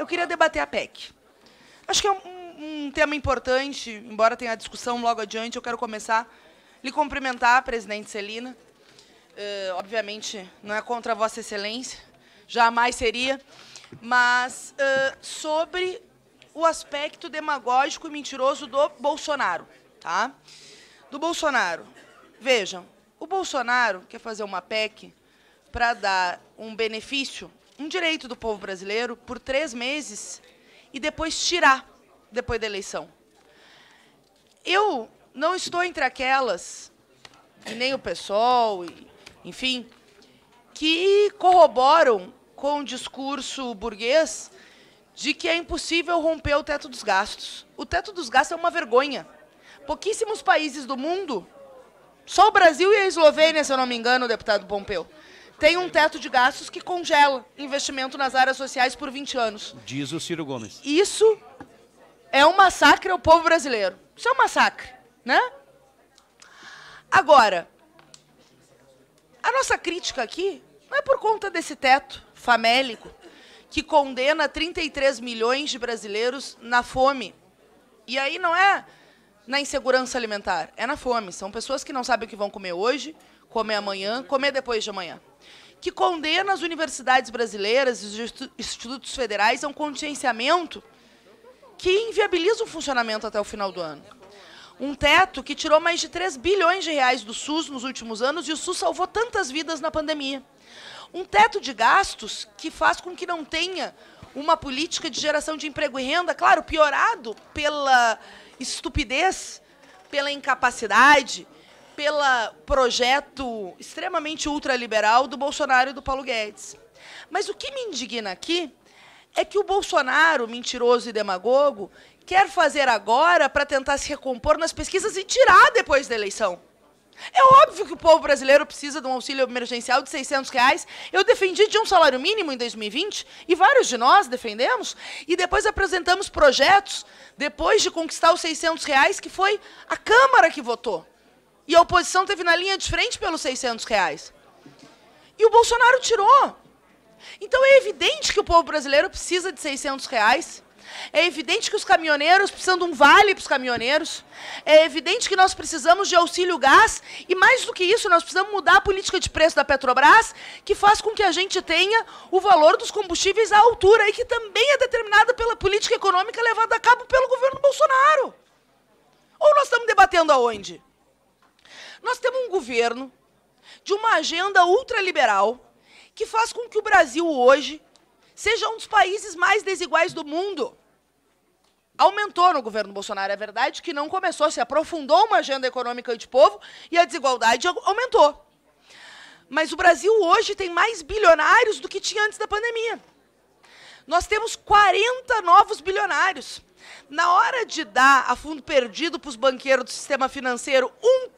queria debater a PEC. Acho que é um tema importante, embora tenha a discussão logo adiante, eu quero começar lhe cumprimentar, presidente Celina. Obviamente, não é contra Vossa Excelência, jamais seria, mas sobre o aspecto demagógico e mentiroso do Bolsonaro. Tá? Do Bolsonaro. Vejam, o Bolsonaro quer fazer uma PEC para dar um benefício, um direito do povo brasileiro por 3 meses e depois tirar, depois da eleição. Eu não estou entre aquelas, e nem o PSOL, enfim, que corroboram com o discurso burguês de que é impossível romper o teto dos gastos. O teto dos gastos é uma vergonha. Pouquíssimos países do mundo, só o Brasil e a Eslovênia, se eu não me engano, deputado Pompeu, tem um teto de gastos que congela investimento nas áreas sociais por 20 anos. Diz o Ciro Gomes. Isso é um massacre ao povo brasileiro. Isso é um massacre, né? Agora, a nossa crítica aqui não é por conta desse teto famélico que condena 33 milhões de brasileiros na fome. E aí não é na insegurança alimentar, é na fome. São pessoas que não sabem o que vão comer hoje, comer amanhã, comer depois de amanhã. Que condena as universidades brasileiras e os institutos federais a um contingenciamento que inviabiliza o funcionamento até o final do ano. Um teto que tirou mais de 3 bilhões de reais do SUS nos últimos anos e o SUS salvou tantas vidas na pandemia. Um teto de gastos que faz com que não tenha uma política de geração de emprego e renda, claro, piorado pela estupidez, pela incapacidade, pelo projeto extremamente ultraliberal do Bolsonaro e do Paulo Guedes. Mas o que me indigna aqui é que o Bolsonaro, mentiroso e demagogo, quer fazer agora para tentar se recompor nas pesquisas e tirar depois da eleição. É óbvio que o povo brasileiro precisa de um auxílio emergencial de R$600. Eu defendi de um salário mínimo em 2020, e vários de nós defendemos, e depois apresentamos projetos, depois de conquistar os R$600, que foi a Câmara que votou. E a oposição teve na linha de frente pelos R$600. E o Bolsonaro tirou. Então é evidente que o povo brasileiro precisa de R$600. É evidente que os caminhoneiros precisam de um vale para os caminhoneiros. É evidente que nós precisamos de auxílio gás. E mais do que isso, nós precisamos mudar a política de preço da Petrobras, que faz com que a gente tenha o valor dos combustíveis à altura e que também é determinada pela política econômica levada a cabo pelo governo Bolsonaro. Ou nós estamos debatendo aonde? Nós temos um governo de uma agenda ultraliberal que faz com que o Brasil hoje seja um dos países mais desiguais do mundo. Aumentou no governo Bolsonaro, é verdade que não começou, se aprofundou uma agenda econômica antipovo e a desigualdade aumentou. Mas o Brasil hoje tem mais bilionários do que tinha antes da pandemia. Nós temos 40 novos bilionários. Na hora de dar a fundo perdido para os banqueiros do sistema financeiro um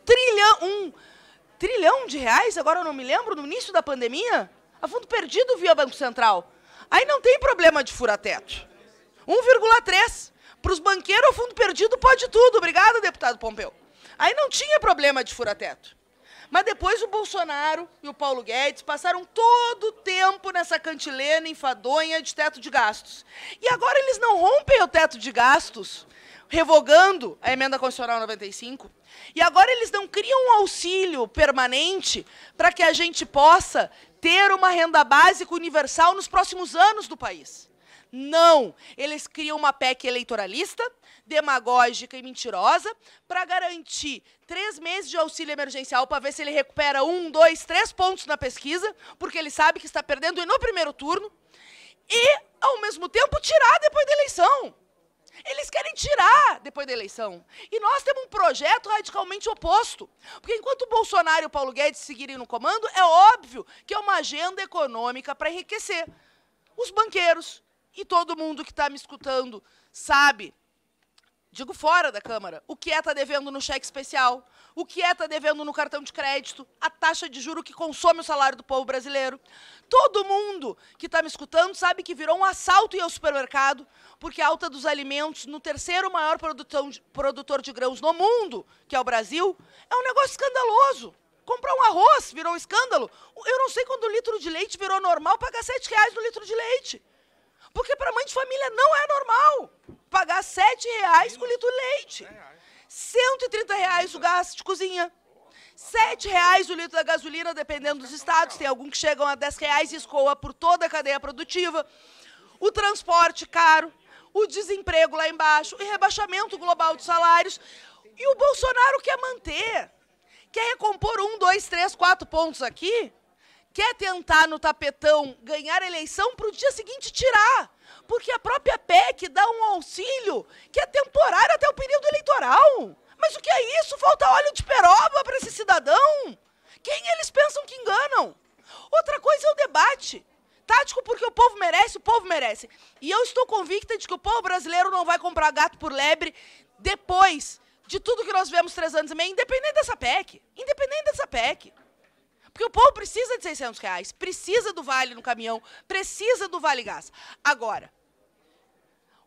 trilhão de reais, agora eu não me lembro, no início da pandemia, a fundo perdido via Banco Central. Aí não tem problema de fura-teto. 1,3. Para os banqueiros, o fundo perdido pode tudo. Obrigada, deputado Pompeu. Aí não tinha problema de fura-teto. Mas depois o Bolsonaro e o Paulo Guedes passaram todo o tempo nessa cantilena enfadonha de teto de gastos. E agora eles não rompem o teto de gastos, revogando a emenda constitucional 95. E agora eles não criam um auxílio permanente para que a gente possa ter uma renda básica universal nos próximos anos do país. Não, eles criam uma PEC eleitoralista, demagógica e mentirosa para garantir 3 meses de auxílio emergencial para ver se ele recupera 1, 2, 3 pontos na pesquisa, porque ele sabe que está perdendo no primeiro turno, e, ao mesmo tempo, tirar depois da eleição. Eles querem tirar depois da eleição. E nós temos um projeto radicalmente oposto. Porque enquanto o Bolsonaro e o Paulo Guedes seguirem no comando, é óbvio que é uma agenda econômica para enriquecer os banqueiros. E todo mundo que está me escutando sabe, digo fora da Câmara, o que é estar devendo no cheque especial, o que é estar devendo no cartão de crédito, a taxa de juro que consome o salário do povo brasileiro. Todo mundo que está me escutando sabe que virou um assalto ir ao supermercado, porque a alta dos alimentos no terceiro maior produtor de grãos no mundo, que é o Brasil, é um negócio escandaloso. Comprar um arroz virou um escândalo. Eu não sei quando o litro de leite virou normal pagar R$7 no litro de leite. Porque para mãe de família não é normal pagar R$ 7,00 com litro de leite. R$ 130,00 o gás de cozinha. R$ 7,00 o litro da gasolina, dependendo dos estados. Tem alguns que chegam a R$ 10,00 e escoa por toda a cadeia produtiva. O transporte caro, o desemprego lá embaixo, e rebaixamento global dos salários. E o Bolsonaro quer manter. Quer recompor 1, 2, 3, 4 pontos aqui. Quer tentar no tapetão ganhar a eleição para o dia seguinte tirar. Porque a própria PEC dá um auxílio que é temporário até o período eleitoral. Mas o que é isso? Falta óleo de peroba para esse cidadão? Quem eles pensam que enganam? Outra coisa é o debate. Tático porque o povo merece. E eu estou convicta de que o povo brasileiro não vai comprar gato por lebre depois de tudo que nós vemos 3 anos e meio, independente dessa PEC. Porque o povo precisa de R$600, precisa do vale no caminhão, precisa do vale gás. Agora,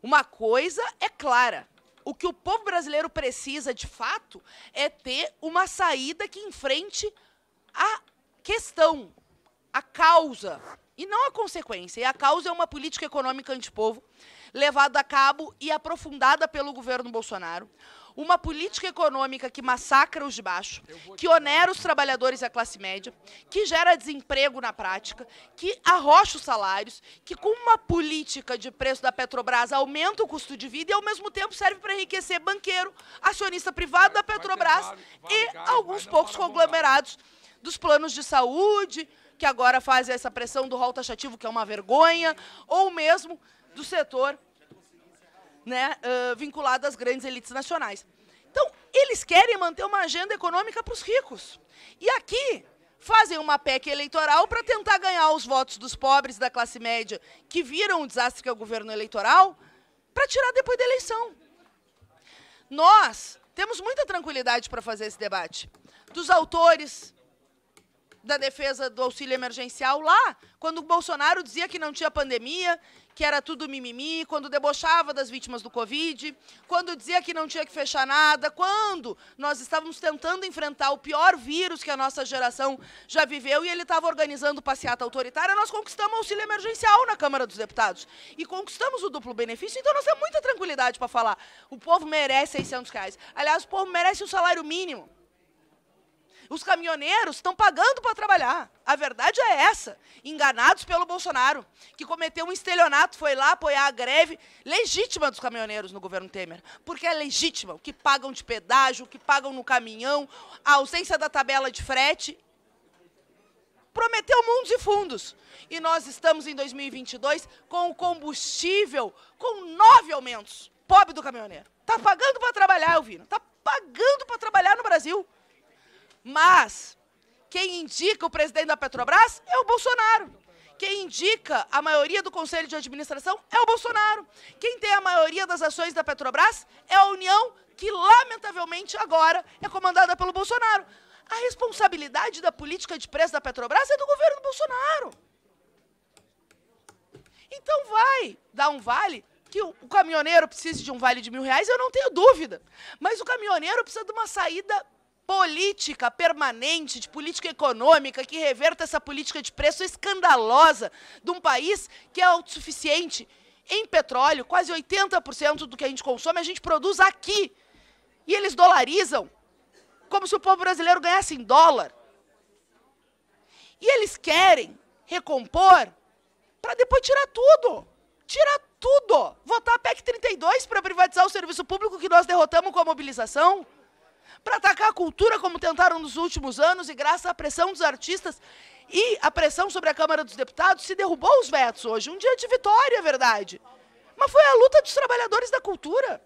uma coisa é clara. O que o povo brasileiro precisa, de fato, é ter uma saída que enfrente a questão, a causa, e não a consequência. E a causa é uma política econômica antipovo, levada a cabo e aprofundada pelo governo Bolsonaro. Uma política econômica que massacra os de baixo, que onera os trabalhadores e a classe média, que gera desemprego na prática, que arrocha os salários, que com uma política de preço da Petrobras aumenta o custo de vida e, ao mesmo tempo, serve para enriquecer banqueiro, acionista privado da Petrobras e alguns poucos conglomerados dos planos de saúde, que agora fazem essa pressão do rol taxativo, que é uma vergonha, ou mesmo do setor, né, vinculado às grandes elites nacionais. Então, eles querem manter uma agenda econômica para os ricos. E aqui fazem uma PEC eleitoral para tentar ganhar os votos dos pobres da classe média, que viram o desastre que é o governo eleitoral, para tirar depois da eleição. Nós temos muita tranquilidade para fazer esse debate. Dos autores da defesa do auxílio emergencial lá, quando o Bolsonaro dizia que não tinha pandemia, que era tudo mimimi, quando debochava das vítimas do Covid, quando dizia que não tinha que fechar nada, quando nós estávamos tentando enfrentar o pior vírus que a nossa geração já viveu e ele estava organizando passeata autoritária, nós conquistamos o auxílio emergencial na Câmara dos Deputados e conquistamos o duplo benefício, então nós temos muita tranquilidade para falar. O povo merece R$600. Aliás, o povo merece um salário mínimo. Os caminhoneiros estão pagando para trabalhar. A verdade é essa. Enganados pelo Bolsonaro, que cometeu um estelionato, foi lá apoiar a greve legítima dos caminhoneiros no governo Temer. Porque é legítima. O que pagam de pedágio, o que pagam no caminhão, a ausência da tabela de frete. Prometeu mundos e fundos. E nós estamos em 2022 com o combustível com 9 aumentos. Pobre do caminhoneiro. Está pagando para trabalhar, Elvino. Está pagando para trabalhar no Brasil. Mas quem indica o presidente da Petrobras é o Bolsonaro. Quem indica a maioria do Conselho de Administração é o Bolsonaro. Quem tem a maioria das ações da Petrobras é a União, que lamentavelmente agora é comandada pelo Bolsonaro. A responsabilidade da política de preço da Petrobras é do governo Bolsonaro. Então vai dar um vale, que o caminhoneiro precise de um vale de R$1.000, eu não tenho dúvida. Mas o caminhoneiro precisa de uma saída política permanente, de política econômica, que reverta essa política de preço escandalosa de um país que é autossuficiente em petróleo, quase 80% do que a gente consome, a gente produz aqui. E eles dolarizam, como se o povo brasileiro ganhasse em dólar. E eles querem recompor para depois tirar tudo. Tirar tudo. Votar a PEC 32 para privatizar o serviço público que nós derrotamos com a mobilização. Para atacar a cultura, como tentaram nos últimos anos, e graças à pressão dos artistas e à pressão sobre a Câmara dos Deputados, se derrubou os vetos hoje. Um dia de vitória, é verdade. Mas foi a luta dos trabalhadores da cultura.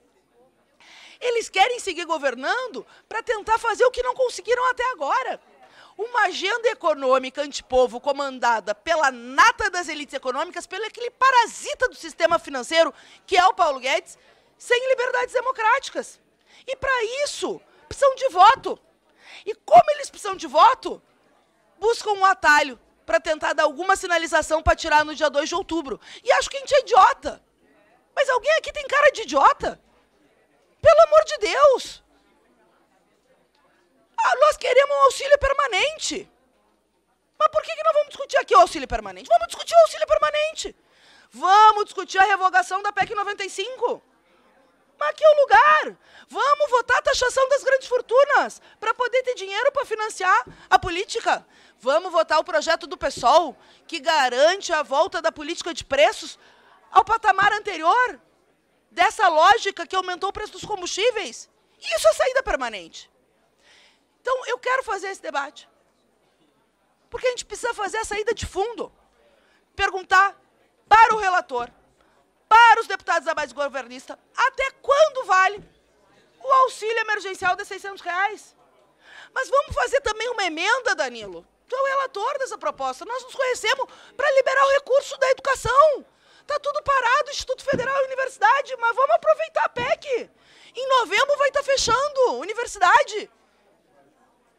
Eles querem seguir governando para tentar fazer o que não conseguiram até agora. Uma agenda econômica antipovo comandada pela nata das elites econômicas, pelo aquele parasita do sistema financeiro, que é o Paulo Guedes, sem liberdades democráticas. E para isso precisam de voto. E como eles precisam de voto, buscam um atalho para tentar dar alguma sinalização para tirar no dia 2 de outubro. E acho que a gente é idiota. Mas alguém aqui tem cara de idiota? Pelo amor de Deus. Nós queremos um auxílio permanente. Mas por que nós vamos discutir aqui o auxílio permanente? Vamos discutir o auxílio permanente. Vamos discutir a revogação da PEC 95. Mas aqui é o lugar. Vamos votar a taxação das grandes fortunas para poder ter dinheiro para financiar a política. Vamos votar o projeto do PSOL, que garante a volta da política de preços ao patamar anterior, dessa lógica que aumentou o preço dos combustíveis. Isso é saída permanente. Então, eu quero fazer esse debate. Porque a gente precisa fazer a saída de fundo. Perguntar para o relator, para os deputados da base governista, até quando vale o auxílio emergencial de R$600? Mas vamos fazer também uma emenda, Danilo. Tu é o relator dessa proposta. Nós nos conhecemos para liberar o recurso da educação. Está tudo parado, Instituto Federal e Universidade, mas vamos aproveitar a PEC. Em novembro vai estar fechando universidade.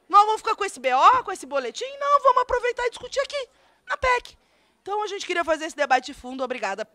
Nós vamos ficar com esse BO, com esse boletim? Não, vamos aproveitar e discutir aqui, na PEC. Então, a gente queria fazer esse debate de fundo. Obrigada.